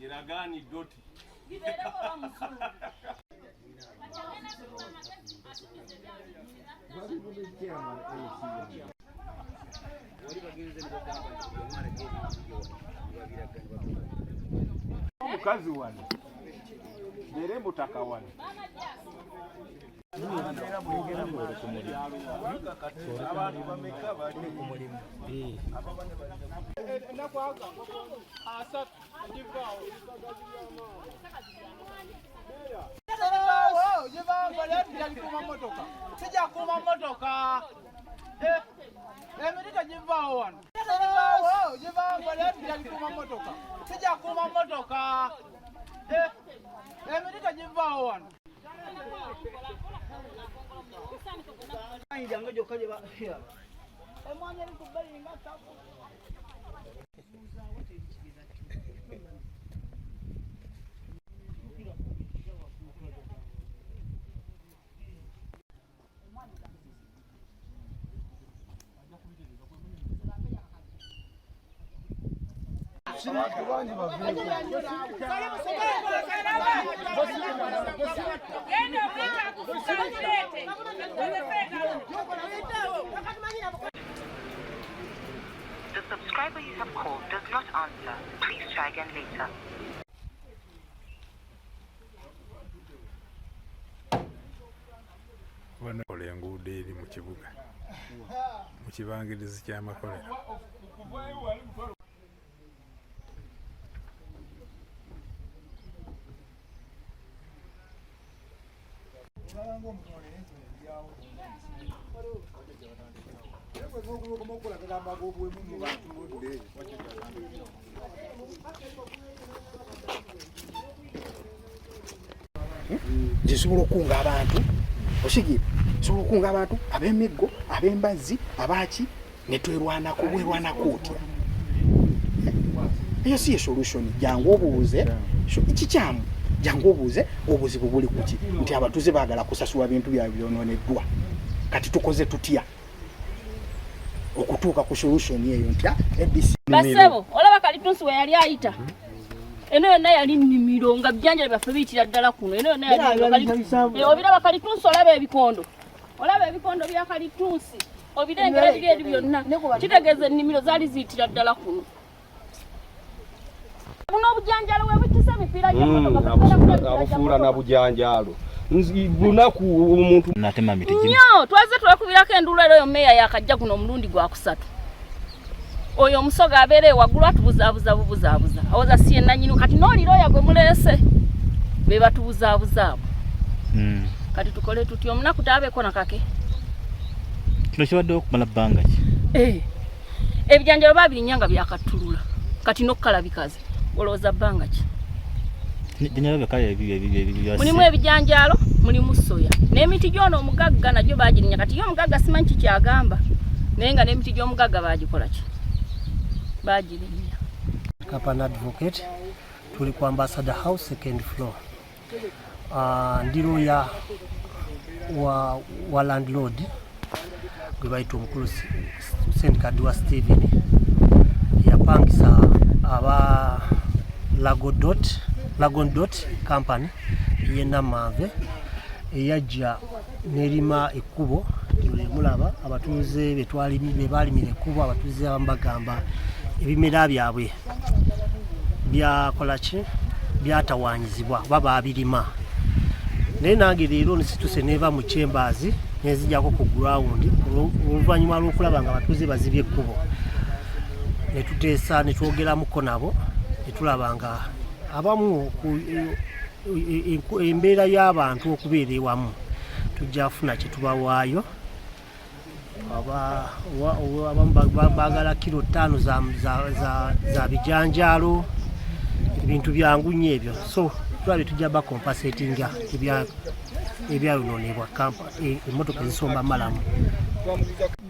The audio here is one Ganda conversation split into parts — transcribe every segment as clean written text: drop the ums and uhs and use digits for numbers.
Iragani doti. Mukazi wano derembo takawana abantu bameka bali ku mulimu The subscriber you have called does not answer. Please try again later. Wano enguudo eri mu kibuga mu kibangirizi ky'amakolero. Zisobola okunga abantu osigire zisobola okunga abantu ab'emiggo ab'embazzi abaki ne twerwanako bwerwanako otya eyo si solution jangu obuuze kikyamu jangu obuuze obuzibu buli kuki nti abatuze baagala kusasula bintu byabwe byonooneddwa kati tukoze tutya okutuuka ku solution eyo ntya ABC basebo olaba Kalitunsi we yali ayita eno yonna yali nnimiro nga bijjanjalo byaffe biyitira ddala kuno eno yonna yali obiraba Kalitunsi olaba ebikondo bya Kalitunsi obirengera ebiri byonna kitegeeza ennimiro zaali ziyitira ddala kuno buno obujjanjalo we butisa emipiira abufuula na bujanjalo lunaku omuntu natema miti gino nyo twaze twekubirako enduula eyo meya yakajja guno omulundi gwa kusatu oyo omusoga abeere waggulu atubuzaabuza awoza si ennanyini kati n'oliroya gwe muleese be batubuzaabuzaabo kati tukole tuti omunaku taabeeko nakake kino kibadde okumala bbanga ki ebijanjalo baabirinya nga byakattulula kati n'okukalabikaze olowooza bbanga ki mulimu ebijanjalo mulimu soya n'emiti gyono omugagga nagyo baagirinya kati yo omugagga simanyi kikyagamba naye nga n'emiti gy'omugagga baagikola ki baagirinya Kapana advocate tuli ku Ambassador House second floor ndi lawyer wa landlord gwe bayita omukulu Sendikadwa Steven yapangisa aba Lagon Dot Company yena mave eyajja nerima ekkubo mulaba abatuuze betwalimi balimira ekkubo abatuuze abambagamba ebimera byabwe byakolaki byatawanyizibwa baba abirima naye nange leero nisituse neva mu chambers nezijjako ku ground oluvannyuma lw'okulaba nga abatuuze bazibye ekkubo netuteesa netwogeramuko nabo netulaba nga abamu embeera y'abantu okubeera ewamu tujja kufuna kye tubawaayo abamu baagala kilo 5 za bijanjaalo ebintu byangu nnyo ebyo so tulabe tujja bakompensatinga ebyayonoonebwa emmotoka ezisomba malamu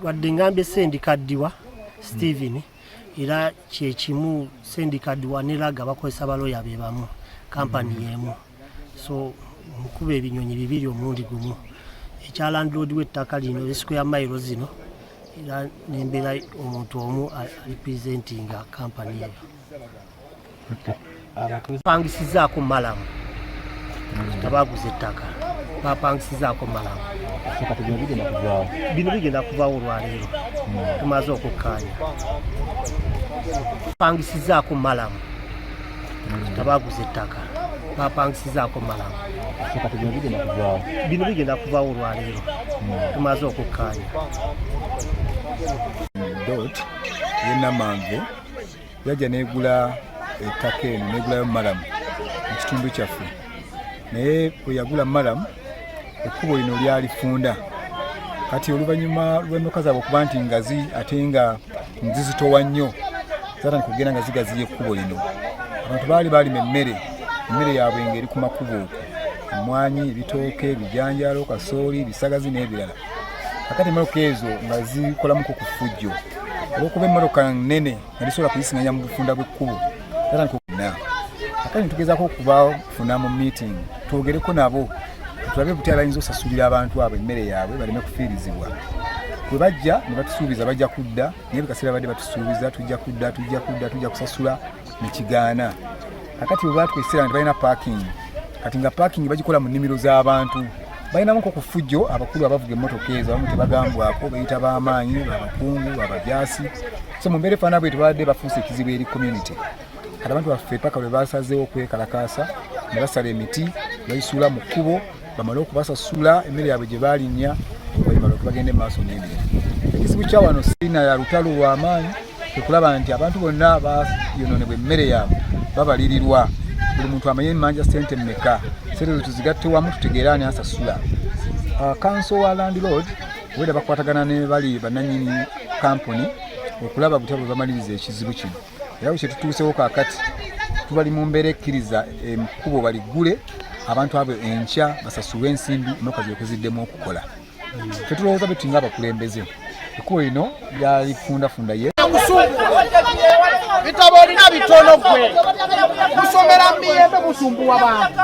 wadde ngambye Sendikadwa Steven era kyekimu Sendikadwa neraga bakozesa baloya be bamu kampani yemu so mukuba ebinyonyi bibiri omulundi gumu ekya landlord w'ettaka lino esquare mile zino era nembeera omuntu omu representinga kampani eyo bapangisizaako malamu tabaguza ettaka bapangisizaako malamu bino bigenda kuvaawo olwaleero tumaze okukkaanya bapangisizaako malamu tabaguza ettaka bapangisizaako malamu bino bigenda kuvaawo olwaleero tumaze okukkaanya Dot yennamanve yajja negula ettaka eno negulayo malamu mu kitundu kyaffe naye bwe yagula malamu ekkubo lino lyalifunda kati oluvannyuma lw'emmotoka zaabwe okuba nti ngazi ate nga nzizitowa nnyo zatandika okugenda nga zigaziya ekkubo lino abantu baali balima emmere yaabwe ng'eri ku makubo okwo emmwanyi ebitooke ebijanjaalo kasooli bisagazi n'ebirala kakati emmotoka ezo nga zikolamuko ku ffujjo olw'okuba emmotoka nnene nga lisobola kuyisinganya mu bufunda bw'ekkubo zatandika okuna kakati nitugezaako okufuna mu meeting twogereko nabo tulabe buti abayinza osasulira abantu abo emmere yaabwe baleme kufiirizibwa bwe bajja ne batusuubiza bajja kudda naye bikaseera badde batusuubiza tujja kusasula nekigaana kakati bwe batwekiseera nti balina parking kati nga parking bagikola mu nnimiro z'abantu balinamuko ku ffujjo abakulu abavuga emmotoka ezo abamu tebagambwako bayita b'amaanyi babakungu babajaasi so mu mbeera efaana bwe tebabadde bafuuse ekizibu eri community kati abantu baffe paka lwe basazeewo okwekalakaasa ne basala emiti bayisuula mu kkubo bamale okubasasula emmere yaabwe gye baalinya oluvannyuma lweke bagende maaso n'emirimu ekizibu kya wano sirina ya lutalo lw'amaanyi tekulaba nti abantu bonna bayonoonebwa emmere yaabwe babalirirwa buli muntu amanye mmanja ssente mmeka sente ezo tuzigatte wamu tutegeera ani asasula council wa landlord weda bakwatagana ne bali bannannyini kampuni okulaba butya bwe bamaliriza ekizibu kino era bwe kyetutuusewo kaakati tubali mu mbeera ekkiriza ekkubo baligule abantu abo enkya basasulwe ensimbi emmotoka zeekuziddemu okukola tetulowooza betinga abakulembeze ekkubo lino lyalifundafunda ye bitabo olina bitono gwe musomera miyembe musumbuwa bantu